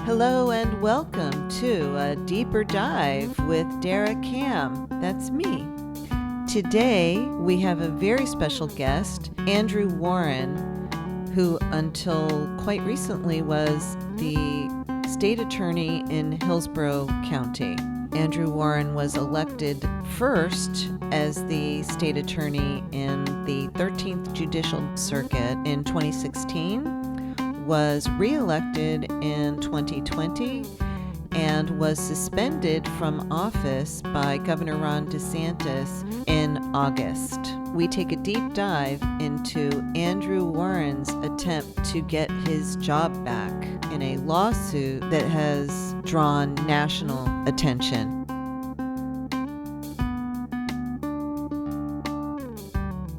Hello and welcome to a deeper dive with Dara Cam. That's me. Today we have a very special guest, Andrew Warren, who until quite recently was the state attorney in Hillsborough County. Andrew Warren was elected first as the state attorney in the 13th Judicial Circuit in 2016, was re-elected in 2020, and was suspended from office by Governor Ron DeSantis in August. We take a deep dive into Andrew Warren's attempt to get his job back in a lawsuit that has drawn national attention.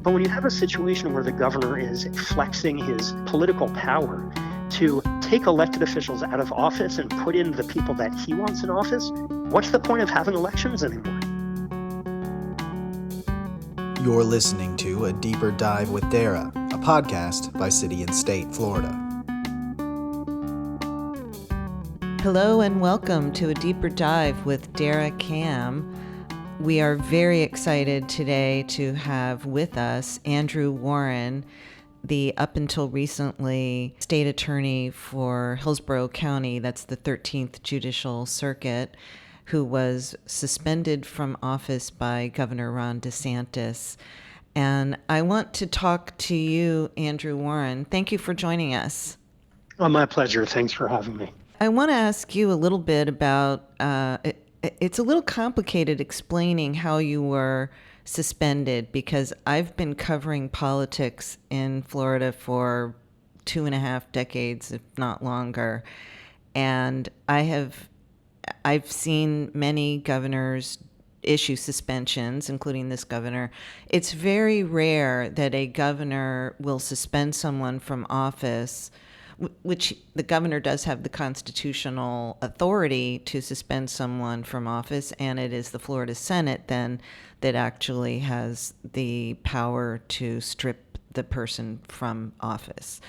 But when you have a situation where the governor is flexing his political power to take elected officials out of office and put in the people that he wants in office, what's the point of having elections anymore? You're listening to A Deeper Dive with Dara, a podcast by City and State, Florida. Hello and welcome to A Deeper Dive with Dara Cam. We are very excited today to have with us Andrew Warren, the up until recently state attorney for Hillsborough County, that's the 13th Judicial Circuit, who was suspended from office by Governor Ron DeSantis. And I want to talk to you, Andrew Warren. Thank you for joining us. Oh, my pleasure. Thanks for having me. I want to ask you a little bit about it's a little complicated explaining how you were suspended, because I've been covering politics in Florida for 2.5 decades, if not longer. And I've seen many governors issue suspensions, including this governor. It's very rare that a governor will suspend someone from office, which the governor does have the constitutional authority to suspend someone from office, and it is the Florida Senate then that actually has the power to strip the person from office.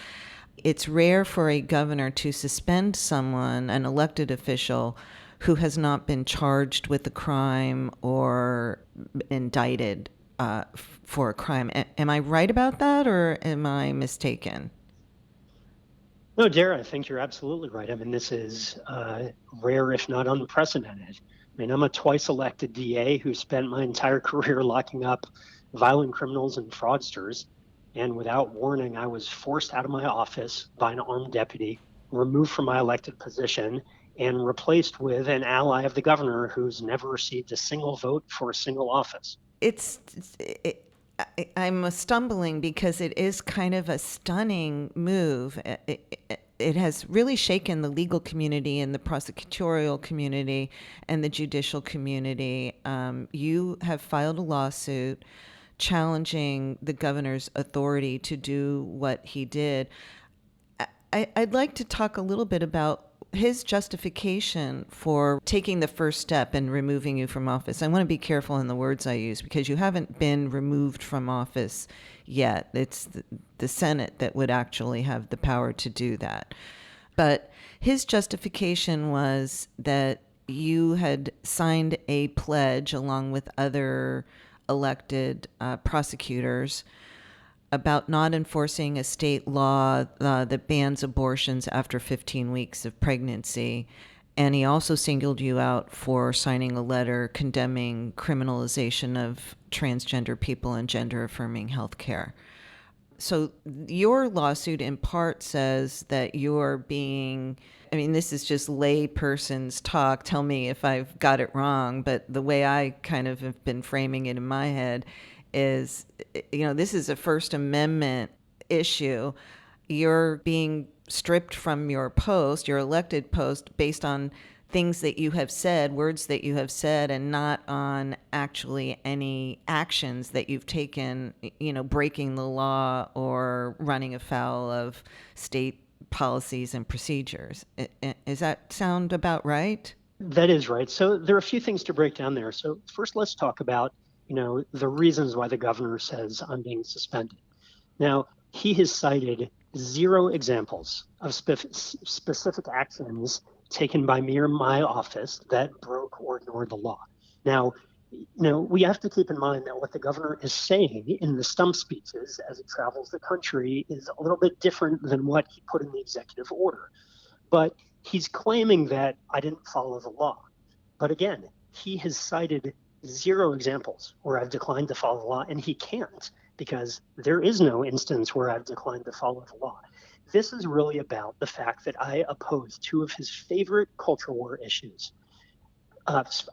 It's rare for a governor to suspend someone, an elected official, who has not been charged with a crime or indicted for a crime. Am I right about that, or am I mistaken? No, Dara, I think you're absolutely right. I mean, this is rare, if not unprecedented. I mean, I'm a twice elected DA who spent my entire career locking up violent criminals and fraudsters. And without warning, I was forced out of my office by an armed deputy, removed from my elected position, and replaced with an ally of the governor who's never received a single vote for a single office. I'm stumbling because it is kind of a stunning move. It has really shaken the legal community and the prosecutorial community and the judicial community. You have filed a lawsuit challenging the governor's authority to do what he did. I'd like to talk a little bit about his justification for taking the first step and removing you from office. I want to be careful in the words I use, because you haven't been removed from office yet. It's the Senate that would actually have the power to do that. But his justification was that you had signed a pledge along with other elected prosecutors about not enforcing a state law that bans abortions after 15 weeks of pregnancy. And he also singled you out for signing a letter condemning criminalization of transgender people and gender-affirming health care. So your lawsuit in part says that you're being, I mean, this is just lay person's talk. Tell me if I've got it wrong, but the way I kind of have been framing it in my head is, this is a First Amendment issue. You're being stripped from your post, your elected post, based on things that you have said, words that you have said, and not on actually any actions that you've taken, breaking the law or running afoul of state policies and procedures. Does that sound about right? That is right. So there are a few things to break down there. So first, let's talk about the reasons why the governor says I'm being suspended. Now, he has cited zero examples of specific actions taken by me or my office that broke or ignored the law. Now, we have to keep in mind that what the governor is saying in the stump speeches as he travels the country is a little bit different than what he put in the executive order. But he's claiming that I didn't follow the law. But again, he has cited 0 examples where I've declined to follow the law, and he can't, because there is no instance where I've declined to follow the law. This is really about the fact that I oppose 2 of his favorite culture war issues.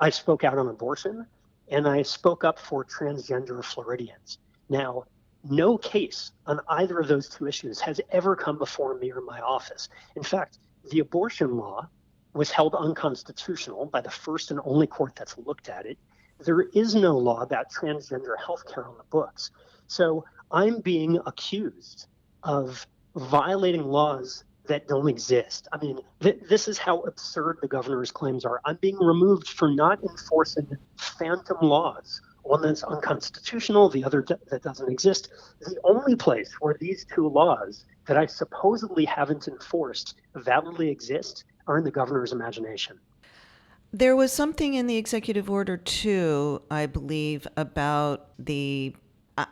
I spoke out on abortion, and I spoke up for transgender Floridians. Now, no case on either of those 2 issues has ever come before me or my office. In fact, the abortion law was held unconstitutional by the first and only court that's looked at it. There is no law about transgender health care on the books. So I'm being accused of violating laws that don't exist. I mean, this is how absurd the governor's claims are. I'm being removed for not enforcing phantom laws. One that's unconstitutional, the other that doesn't exist. The only place where these 2 laws that I supposedly haven't enforced validly exist are in the governor's imagination. There was something in the executive order too, I believe, about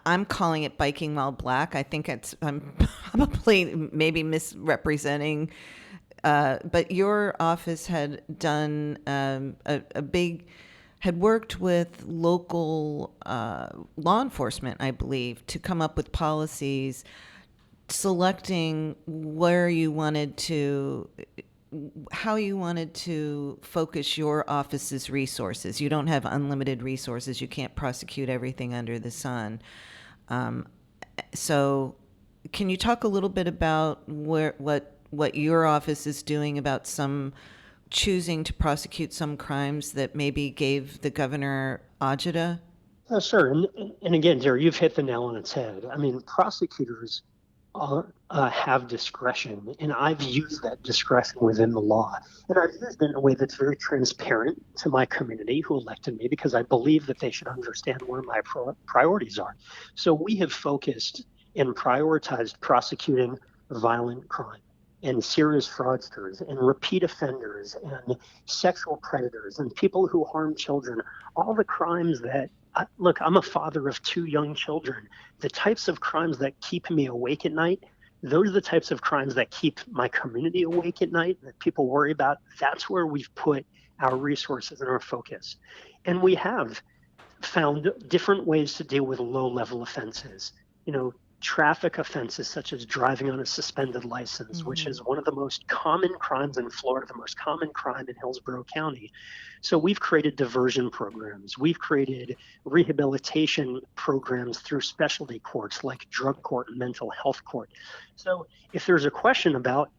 I'm calling it biking while black. I think I'm probably maybe misrepresenting, but your office had done had worked with local law enforcement, I believe, to come up with policies selecting how you wanted to focus your office's resources. You don't have unlimited resources. You can't prosecute everything under the sun. So can you talk a little bit about what your office is doing about choosing to prosecute some crimes that maybe gave the governor agita? Sure. And again, Jerry, you've hit the nail on its head. I mean, prosecutors have discretion, and I've used that discretion within the law. And I've used it in a way that's very transparent to my community who elected me, because I believe that they should understand where my priorities are. So we have focused and prioritized prosecuting violent crime and serious fraudsters and repeat offenders and sexual predators and people who harm children, all the crimes that look, I'm a father of 2 young children. The types of crimes that keep me awake at night, those are the types of crimes that keep my community awake at night, that people worry about. That's where we've put our resources and our focus. And we have found different ways to deal with low-level offenses. Traffic offenses such as driving on a suspended license, which is one of the most common crimes in Florida, the most common crime in Hillsborough County. So we've created diversion programs. We've created rehabilitation programs through specialty courts like drug court and mental health court. So if there's a question about,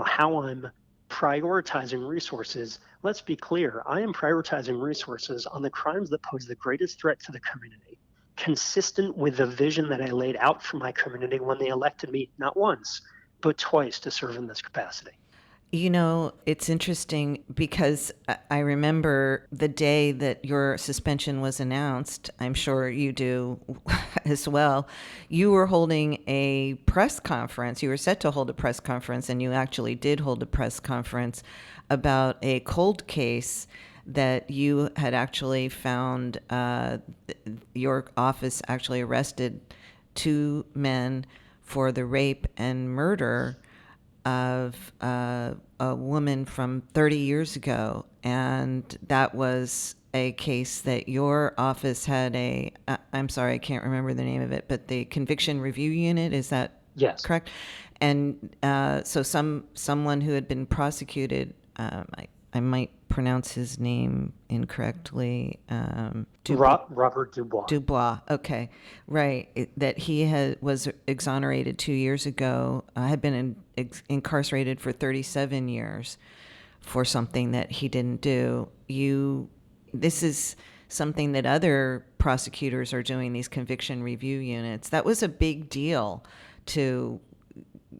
how I'm prioritizing resources, let's be clear. I am prioritizing resources on the crimes that pose the greatest threat to the community, consistent with the vision that I laid out for my community when they elected me not once, but twice to serve in this capacity. It's interesting because I remember the day that your suspension was announced. I'm sure you do as well. You were holding a press conference. You were set to hold a press conference, and you actually did hold a press conference about a cold case that you had actually found. Your office actually arrested 2 men for the rape and murder of a woman from 30 years ago. And that was a case that your office had I'm sorry, I can't remember the name of it, but the conviction review unit, is that Yes. correct? And so someone who had been prosecuted, I might pronounce his name incorrectly. Robert Dubois. Dubois. Okay, right. That he was exonerated 2 years ago. Had been incarcerated for 37 years for something that he didn't do. This is something that other prosecutors are doing. These conviction review units. That was a big deal to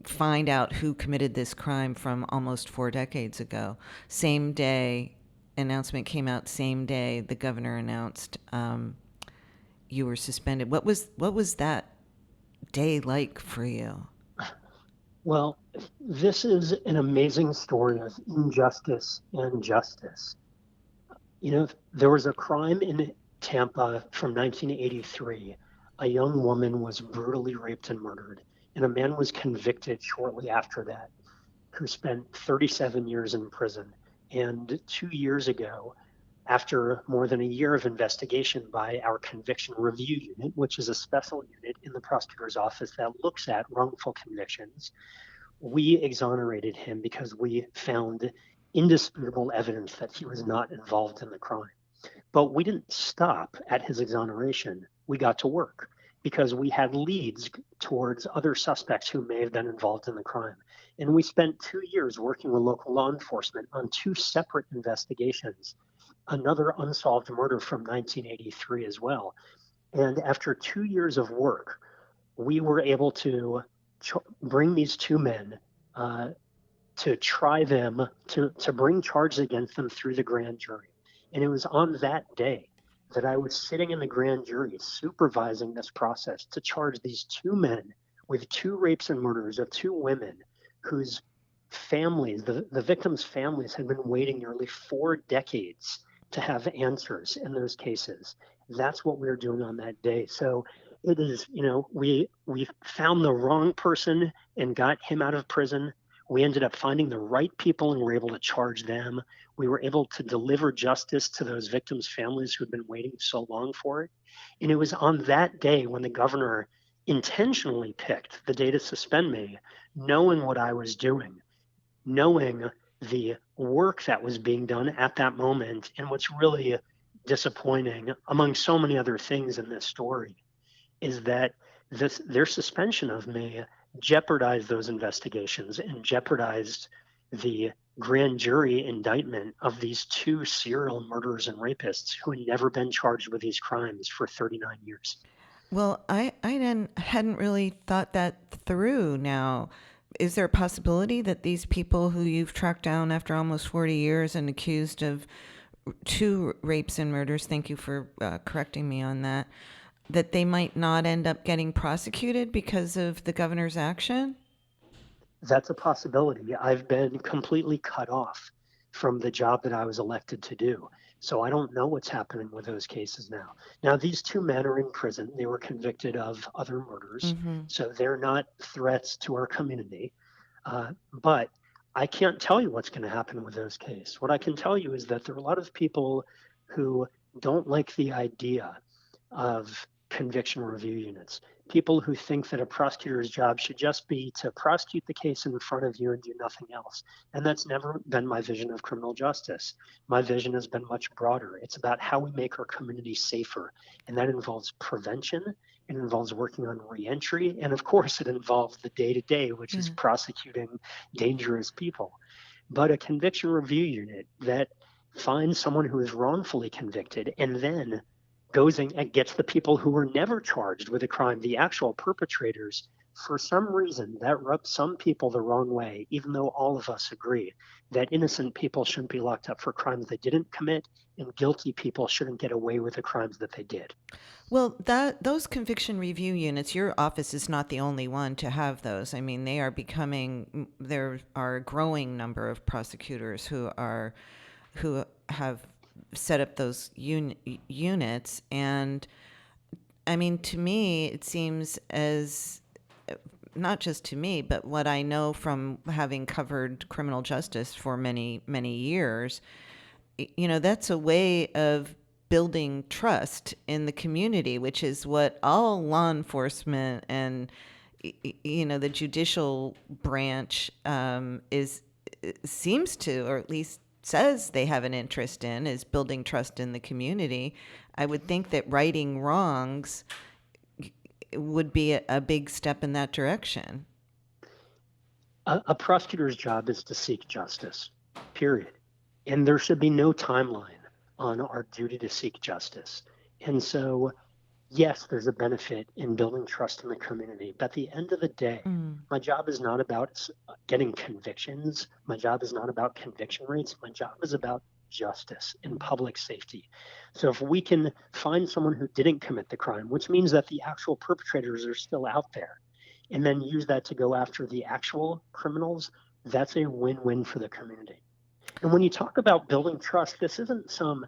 find out who committed this crime from almost 4 decades ago. Same day, announcement came out. Same day, the governor announced you were suspended. What was that day like for you? Well, this is an amazing story of injustice and justice. There was a crime in Tampa from 1983. A young woman was brutally raped and murdered, and a man was convicted shortly after that, who spent 37 years in prison. And 2 years ago, after more than a year of investigation by our conviction review unit, which is a special unit in the prosecutor's office that looks at wrongful convictions, we exonerated him because we found indisputable evidence that he was not involved in the crime. But we didn't stop at his exoneration. We got to work because we had leads towards other suspects who may have been involved in the crime. And we spent 2 years working with local law enforcement on two separate investigations, another unsolved murder from 1983 as well. And after 2 years of work, we were able to bring these two men, to try them, to bring charges against them through the grand jury. And it was on that day that I was sitting in the grand jury supervising this process to charge these two men with two rapes and murders of two women whose families, the victims' families, had been waiting nearly 4 decades to have answers in those cases. That's what we were doing on that day. So it is, we found the wrong person and got him out of prison. We ended up finding the right people and were able to charge them. We were able to deliver justice to those victims' families who had been waiting so long for it. And it was on that day when the governor intentionally picked the day to suspend me, knowing what I was doing, knowing the work that was being done at that moment. And what's really disappointing, among so many other things in this story, is that their suspension of me jeopardized those investigations and jeopardized the grand jury indictment of these two serial murderers and rapists who had never been charged with these crimes for 39 years. Well, I hadn't really thought that through now. Is there a possibility that these people who you've tracked down after almost 40 years and accused of two rapes and murders, thank you for correcting me on that, that they might not end up getting prosecuted because of the governor's action? That's a possibility. I've been completely cut off from the job that I was elected to do. So I don't know what's happening with those cases now. Now, these two men are in prison. They were convicted of other murders. Mm-hmm. So they're not threats to our community. But I can't tell you what's going to happen with those cases. What I can tell you is that there are a lot of people who don't like the idea of conviction review units. People who think that a prosecutor's job should just be to prosecute the case in front of you and do nothing else. And that's never been my vision of criminal justice. My vision has been much broader. It's about how we make our community safer. And that involves prevention. It involves working on reentry. And of course, it involves the day-to-day, which is prosecuting dangerous people. But a conviction review unit that finds someone who is wrongfully convicted and then goes and gets the people who were never charged with a crime, the actual perpetrators, for some reason that rubs some people the wrong way, even though all of us agree that innocent people shouldn't be locked up for crimes they didn't commit and guilty people shouldn't get away with the crimes that they did. Well, those conviction review units, your office is not the only one to have those. I mean, there are a growing number of prosecutors who have set up those units. And I mean, to me, it seems as, not just to me, but what I know from having covered criminal justice for many, many years, that's a way of building trust in the community, which is what all law enforcement and, the judicial branch seems to, or at least says they have an interest in, is building trust in the community. I would think that righting wrongs would be a big step in that direction. A prosecutor's job is to seek justice, period. And there should be no timeline on our duty to seek justice. And so, yes, there's a benefit in building trust in the community. But at the end of the day, my job is not about getting convictions. My job is not about conviction rates. My job is about justice and public safety. So if we can find someone who didn't commit the crime, which means that the actual perpetrators are still out there, and then use that to go after the actual criminals, that's a win-win for the community. And when you talk about building trust, this isn't some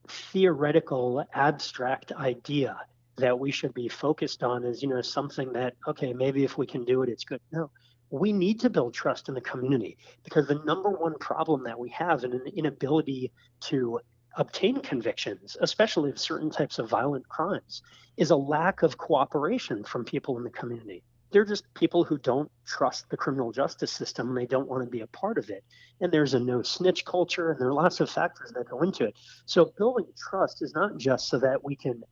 theoretical, abstract idea that we should be focused on as, something that, okay, maybe if we can do it, it's good. No, we need to build trust in the community, because the number one problem that we have in an inability to obtain convictions, especially of certain types of violent crimes, is a lack of cooperation from people in the community. They're just people who don't trust the criminal justice system, and they don't want to be a part of it. And there's a no snitch culture, and there are lots of factors that go into it. So building trust is not just so that we can,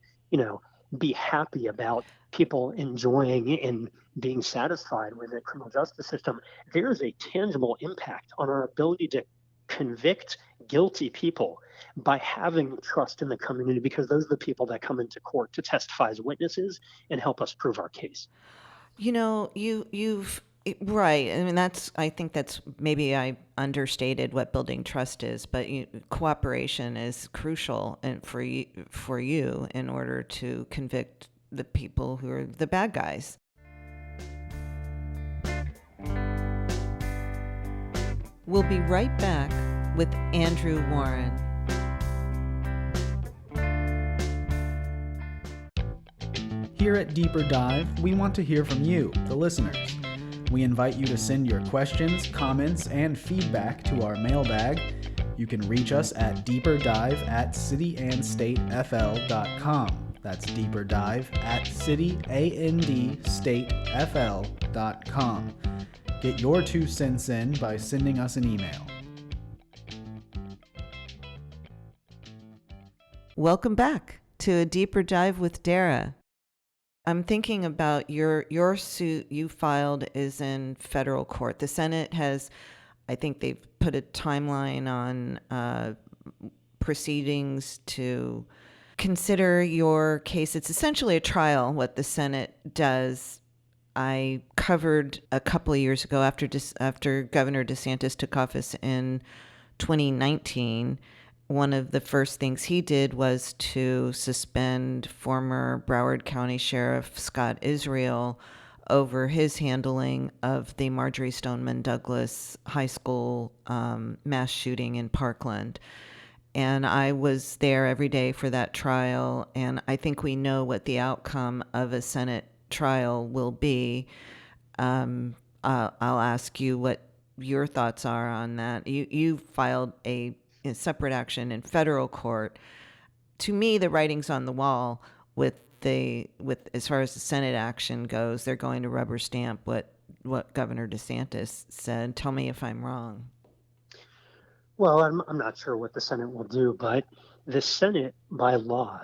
be happy about people enjoying and being satisfied with the criminal justice system. There is a tangible impact on our ability to convict guilty people by having trust in the community, because those are the people that come into court to testify as witnesses and help us prove our case. Right. I mean, I think that's, maybe I understated what building trust is, but cooperation is crucial for you in order to convict the people who are the bad guys. We'll be right back with Andrew Warren. Here at Deeper Dive, we want to hear from you, the listeners. We invite you to send your questions, comments, and feedback to our mailbag. You can reach us at deeperdive@cityandstatefl.com. That's deeperdive@cityandstatefl.com. Get your 2 cents in by sending us an email. Welcome back to A Deeper Dive with Dara. I'm thinking about your suit you filed is in federal court. The Senate has, I think they've put a timeline on proceedings to consider your case. It's essentially a trial, what the Senate does. I covered a couple of years ago after Governor DeSantis took office in 2019. One of the first things he did was to suspend former Broward County Sheriff Scott Israel over his handling of the Marjorie Stoneman Douglas High School mass shooting in Parkland. And I was there every day for that trial, and I think we know what the outcome of a Senate trial will be. I'll ask you what your thoughts are on that. You filed a separate action in federal court. To me, the writing's on the wall with as far as the Senate action goes. They're going to rubber stamp what Governor DeSantis said. Tell me if I'm wrong. Well, I'm not sure what the Senate will do, but the Senate, by law,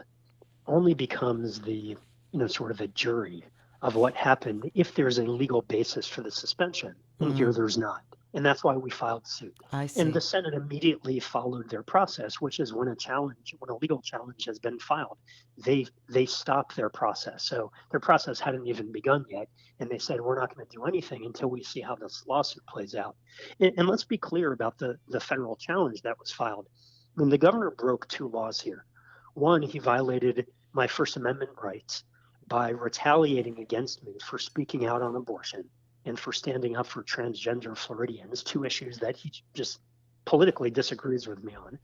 only becomes the sort of a jury of what happened if there's a legal basis for the suspension. And here there's not. And that's why we filed suit. I see. And the Senate immediately followed their process, which is when a legal challenge has been filed, they stop their process. So their process hadn't even begun yet. And they said, we're not going to do anything until we see how this lawsuit plays out. And let's be clear about the federal challenge that was filed. I mean, the governor broke 2 laws here. One, he violated my First Amendment rights by retaliating against me for speaking out on abortion and for standing up for transgender Floridians, 2 issues that he just politically disagrees with me on.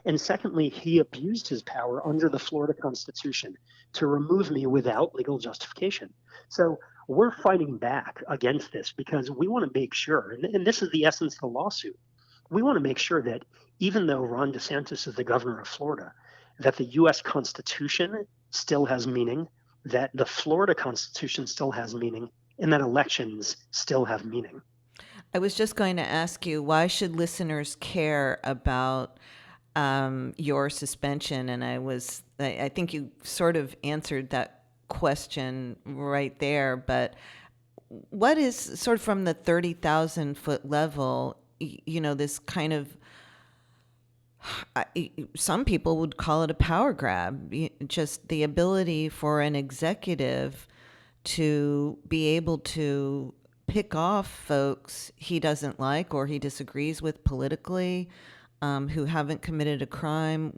And secondly, he abused his power under the Florida Constitution to remove me without legal justification. So we're fighting back against this because we want to make sure, and this is the essence of the lawsuit, we want to make sure that even though Ron DeSantis is the governor of Florida, that the U.S. Constitution still has meaning, that the Florida Constitution still has meaning, and that elections still have meaning. I was just going to ask you, why should listeners care about your suspension? And I think you sort of answered that question right there, but what is sort of from the 30,000 foot level, this kind of, some people would call it a power grab, just the ability for an executive to be able to pick off folks he doesn't like or he disagrees with politically, who haven't committed a crime.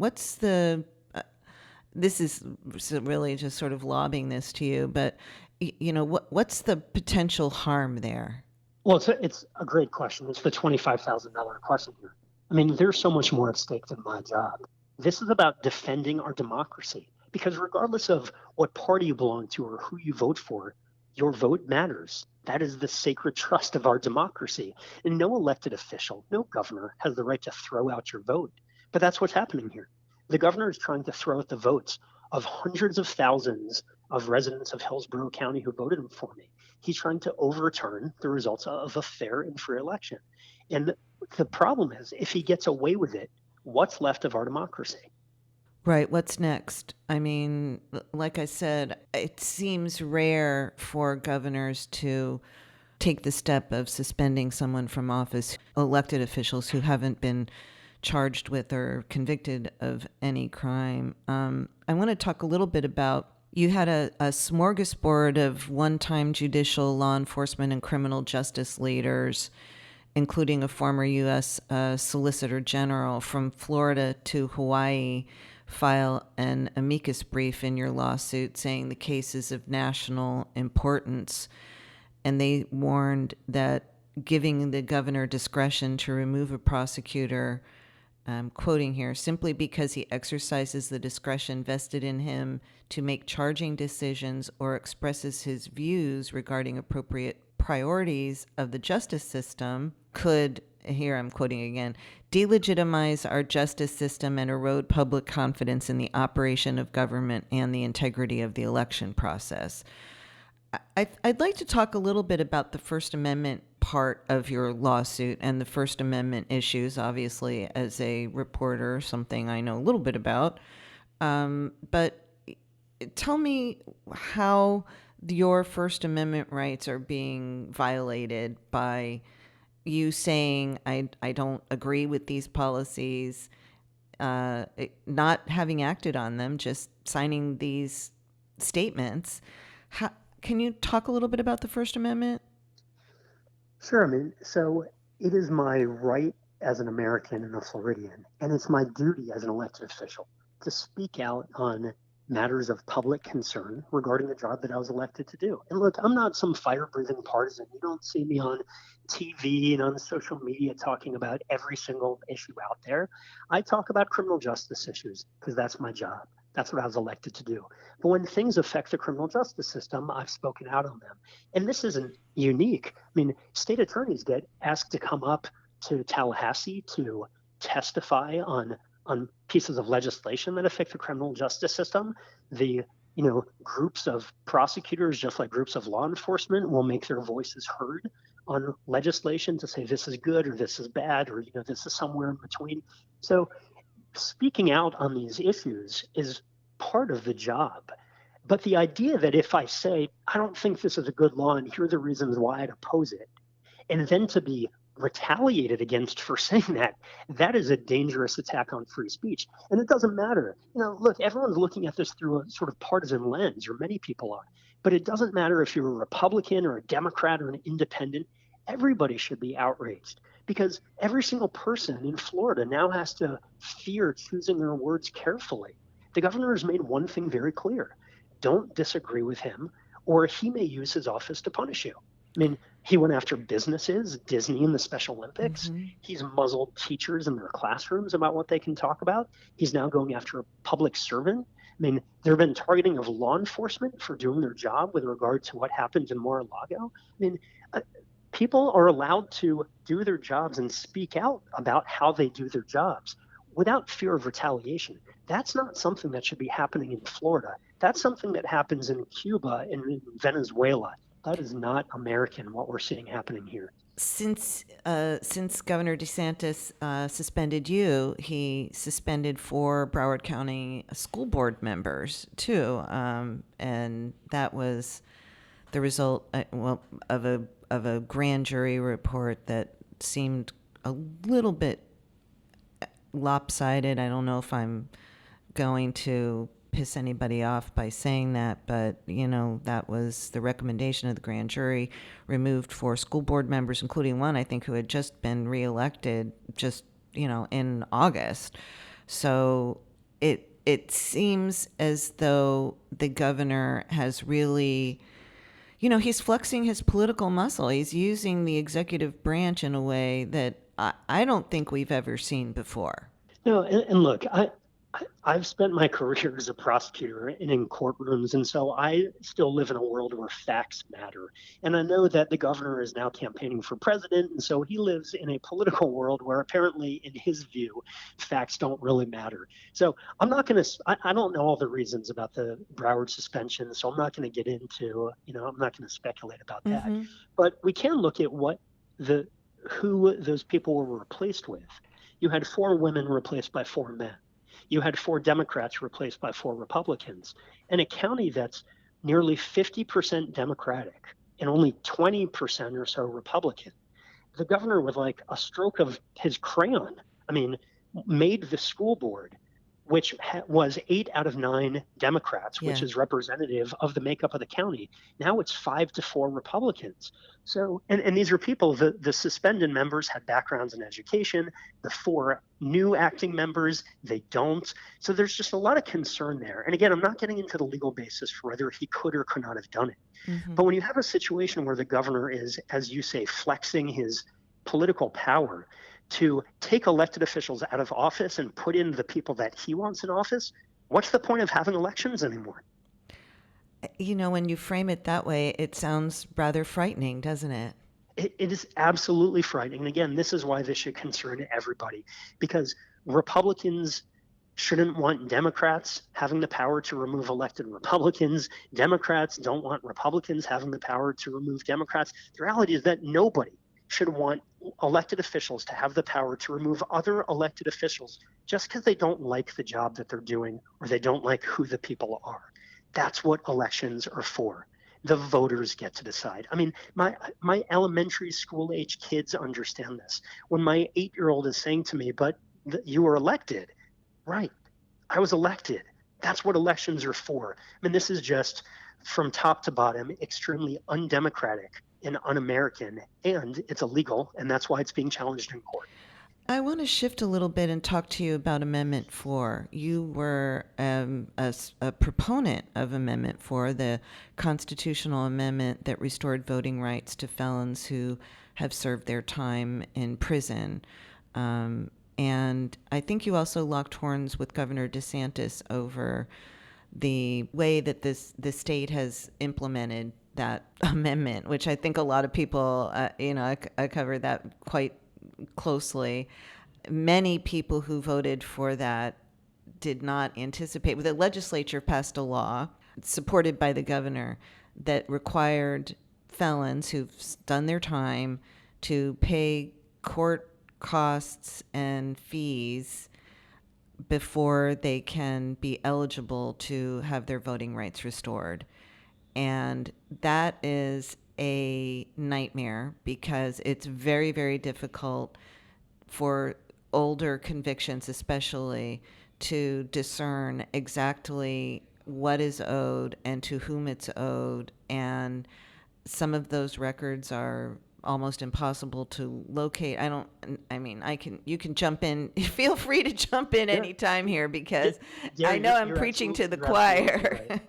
This is really just sort of lobbing this to you, but what's the potential harm there? Well, it's a great question. It's the $25,000 question here. I mean, there's so much more at stake than my job. This is about defending our democracy because regardless of what party you belong to or who you vote for, your vote matters. That is the sacred trust of our democracy. And no elected official, no governor has the right to throw out your vote. But that's what's happening here. The governor is trying to throw out the votes of hundreds of thousands of residents of Hillsborough County who voted for me. He's trying to overturn the results of a fair and free election. And the problem is, if he gets away with it, what's left of our democracy? Right. What's next? I mean, like I said, it seems rare for governors to take the step of suspending someone from office, elected officials who haven't been charged with or convicted of any crime. I want to talk a little bit about, you had a smorgasbord of one-time judicial, law enforcement, and criminal justice leaders, including a former U.S. Solicitor General from Florida to Hawaii, file an amicus brief in your lawsuit saying the case is of national importance. And they warned that giving the governor discretion to remove a prosecutor, I'm quoting here, simply because he exercises the discretion vested in him to make charging decisions or expresses his views regarding appropriate priorities of the justice system could, here I'm quoting again, delegitimize our justice system and erode public confidence in the operation of government and the integrity of the election process. I'd like to talk a little bit about the First Amendment part of your lawsuit and the First Amendment issues, obviously, as a reporter, something I know a little bit about. But tell me how your First Amendment rights are being violated by you saying, I don't agree with these policies, not having acted on them, just signing these statements. Can you talk a little bit about the First Amendment? Sure. I mean, so it is my right as an American and a Floridian, and it's my duty as an elected official to speak out on matters of public concern regarding the job that I was elected to do. And look, I'm not some fire-breathing partisan. You don't see me on TV and on social media talking about every single issue out there. I talk about criminal justice issues because that's my job. That's what I was elected to do. But when things affect the criminal justice system, I've spoken out on them. And this isn't unique. I mean, state attorneys get asked to come up to Tallahassee to testify on pieces of legislation that affect the criminal justice system. The groups of prosecutors, just like groups of law enforcement, will make their voices heard on legislation to say this is good or this is bad or this is somewhere in between. So speaking out on these issues is part of the job. But the idea that if I say, I don't think this is a good law and here are the reasons why I'd oppose it, and then to be retaliated against for saying that, that is a dangerous attack on free speech. And it doesn't matter. Look, everyone's looking at this through a sort of partisan lens, or many people are. But it doesn't matter if you're a Republican or a Democrat or an independent. Everybody should be outraged because every single person in Florida now has to fear choosing their words carefully. The governor has made one thing very clear. Don't disagree with him, or he may use his office to punish you. I mean, he went after businesses, Disney and the Special Olympics. Mm-hmm. He's muzzled teachers in their classrooms about what they can talk about. He's now going after a public servant. I mean, there have been targeting of law enforcement for doing their job with regard to what happened in Mar-a-Lago. I mean, people are allowed to do their jobs and speak out about how they do their jobs without fear of retaliation. That's not something that should be happening in Florida. That's something that happens in Cuba and in Venezuela. That is not American, what we're seeing happening here. Since Governor DeSantis suspended you, he suspended 4 Broward County school board members too, and that was the result of a grand jury report that seemed a little bit lopsided. I don't know if I'm going to piss anybody off by saying that, but that was the recommendation of the grand jury. Removed 4 school board members, including one I think who had just been reelected just in August. So it seems as though the governor has really He's flexing his political muscle. He's using the executive branch in a way that I don't think we've ever seen before. No, and look, I've spent my career as a prosecutor and in courtrooms, and so I still live in a world where facts matter. And I know that the governor is now campaigning for president, and so he lives in a political world where apparently, in his view, facts don't really matter. So I'm not going to, I don't know all the reasons about the Broward suspension, so I'm not going to get into, I'm not going to speculate about that. Mm-hmm. But we can look at who those people were replaced with. You had 4 women replaced by 4 men. You had 4 Democrats replaced by 4 Republicans. In a county that's nearly 50% Democratic and only 20% or so Republican, the governor, with like a stroke of his crayon, made the school board, which was 8 out of 9 Democrats, which is representative of the makeup of the county. Now it's 5-4 Republicans. So, and these are people, the suspended members had backgrounds in education. The 4 new acting members, they don't. So there's just a lot of concern there. And again, I'm not getting into the legal basis for whether he could or could not have done it. Mm-hmm. But when you have a situation where the governor is, as you say, flexing his political power to take elected officials out of office and put in the people that he wants in office, what's the point of having elections anymore? When you frame it that way, it sounds rather frightening, doesn't it? It is absolutely frightening. And again, this is why this should concern everybody, because Republicans shouldn't want Democrats having the power to remove elected Republicans. Democrats don't want Republicans having the power to remove Democrats. The reality is that nobody should want elected officials to have the power to remove other elected officials just because they don't like the job that they're doing or they don't like who the people are. That's what elections are for. The voters get to decide. My elementary school age kids understand this. When my 8-year-old is saying to me, but you were elected, right? I was elected. That's what elections are for. This is just from top to bottom, extremely undemocratic and un-American, and it's illegal, and that's why it's being challenged in court. I want to shift a little bit and talk to you about Amendment 4. You were a proponent of Amendment 4, the constitutional amendment that restored voting rights to felons who have served their time in prison. And I think you also locked horns with Governor DeSantis over the way that the state has implemented that amendment, which I think a lot of people, I covered that quite closely. Many people who voted for that did not anticipate. The legislature passed a law supported by the governor that required felons who've done their time to pay court costs and fees before they can be eligible to have their voting rights restored. And that is a nightmare because it's very, very difficult for older convictions especially to discern exactly what is owed and to whom it's owed. And some of those records are almost impossible to locate. You can jump in. Feel free to jump in anytime here because I know I'm preaching to the choir. Right.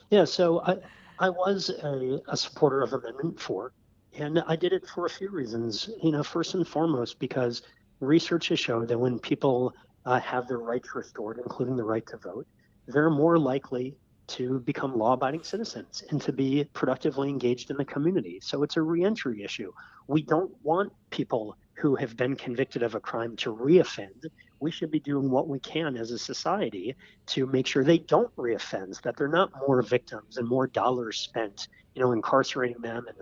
Yeah, so I was a supporter of Amendment 4, and I did it for a few reasons. First and foremost, because research has shown that when people have their rights restored, including the right to vote, they're more likely to become law-abiding citizens and to be productively engaged in the community. So it's a reentry issue. We don't want people who have been convicted of a crime to reoffend. We should be doing what we can as a society to make sure they don't reoffend, that they're not more victims and more dollars spent, incarcerating them. And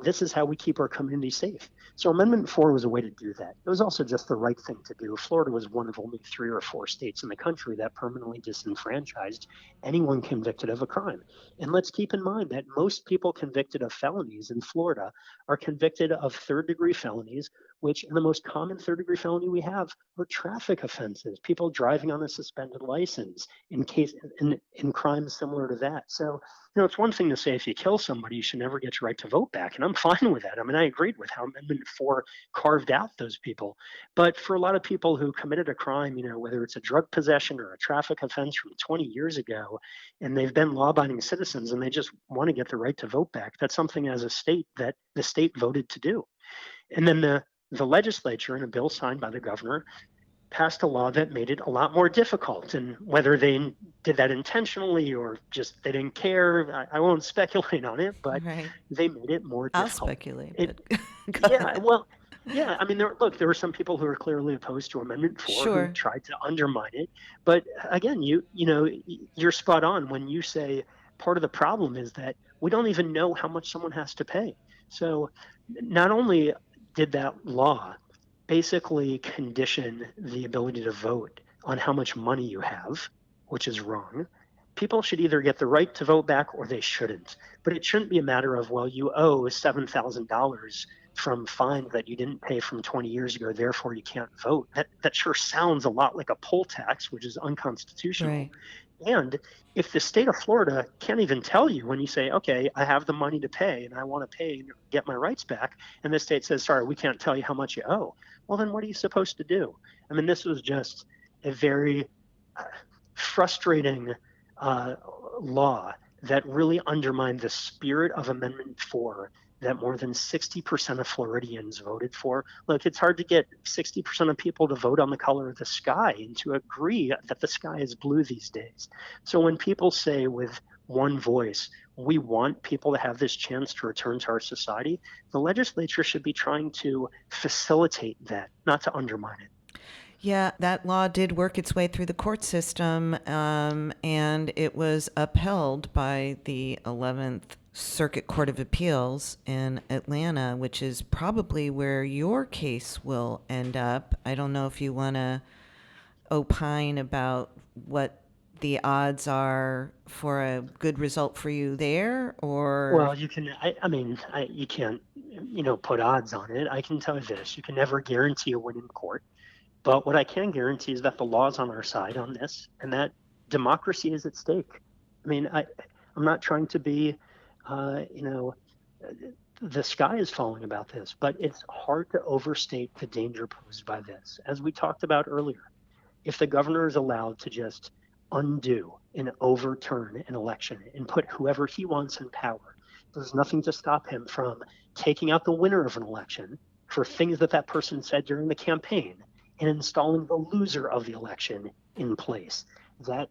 this is how we keep our community safe. So Amendment 4 was a way to do that. It was also just the right thing to do. Florida was one of only 3 or 4 states in the country that permanently disenfranchised anyone convicted of a crime. And let's keep in mind that most people convicted of felonies in Florida are convicted of third-degree felonies, which the most common third-degree felony we have are traffic offenses, people driving on a suspended license in crimes similar to that. So, it's one thing to say if you kill somebody, you should never get your right to vote back. And I'm fine with that. I agreed with how Amendment Amendment 4 carved out those people. But for a lot of people who committed a crime, whether it's a drug possession or a traffic offense from 20 years ago, and they've been law-abiding citizens and they just want to get the right to vote back, that's something as a state that the state voted to do. And then the legislature, in a bill signed by the governor, passed a law that made it a lot more difficult. And whether they did that intentionally or just they didn't care, I won't speculate on it, but Right. they made it more I'll difficult. speculate. It, But yeah, well, yeah, I mean, there were some people who were clearly opposed to Amendment 4 Sure. who tried to undermine it. But again, you're spot on when you say part of the problem is that we don't even know how much someone has to pay. So not only did that law basically condition the ability to vote on how much money you have, which is wrong. People should either get the right to vote back or they shouldn't. But it shouldn't be a matter of, well, you owe $7,000 from fines that you didn't pay from 20 years ago, therefore you can't vote. That sure sounds a lot like a poll tax, which is unconstitutional. Right. And if the state of Florida can't even tell you when you say, okay, I have the money to pay and I want to pay and get my rights back, and the state says, sorry, we can't tell you how much you owe, well, then what are you supposed to do? I mean, this was just a very frustrating law that really undermined the spirit of Amendment 4 that more than 60% of Floridians voted for. Look, it's hard to get 60% of people to vote on the color of the sky and to agree that the sky is blue these days. So when people say with one voice, we want people to have this chance to return to our society, the legislature should be trying to facilitate that, not to undermine it. Yeah, that law did work its way through the court system, and it was upheld by the 11th Circuit Court of Appeals in Atlanta, which is probably where your case will end up. I don't know if you want to opine about what the odds are for a good result for you there, or Well, you can. You can't. Put odds on it. I can tell you this: you can never guarantee a win in court. But what I can guarantee is that the law's on our side on this, and that democracy is at stake. I mean, I'm not trying to be, the sky is falling about this, but it's hard to overstate the danger posed by this. As we talked about earlier, if the governor is allowed to just undo and overturn an election and put whoever he wants in power, there's nothing to stop him from taking out the winner of an election for things that person said during the campaign and installing the loser of the election in place. That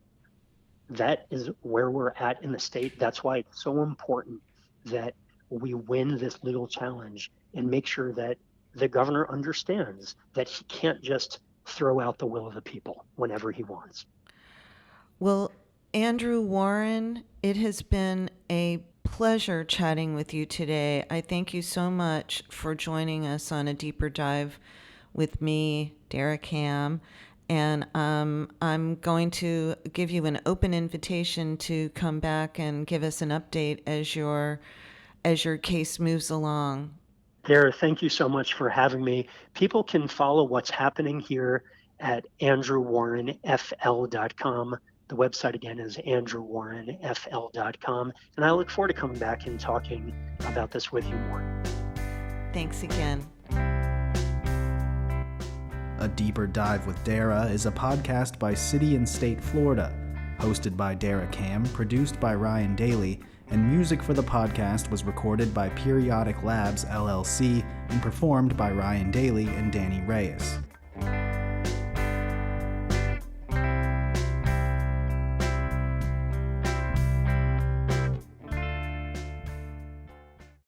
is where we're at in the state. That's why it's so important that we win this legal challenge and make sure that the governor understands that he can't just throw out the will of the people whenever he wants. Well, Andrew Warren, it has been a pleasure chatting with you today. I thank you so much for joining us on a deeper dive with me, Dara Cam, and I'm going to give you an open invitation to come back and give us an update as your case moves along. Dara, thank you so much for having me. People can follow what's happening here at andrewwarrenfl.com. The website again is andrewwarrenfl.com, and I look forward to coming back and talking about this with you more. Thanks again. A Deeper Dive with Dara is a podcast by City and State Florida, hosted by Dara Cam, produced by Ryan Daly, and music for the podcast was recorded by Periodic Labs LLC and performed by Ryan Daly and Danny Reyes.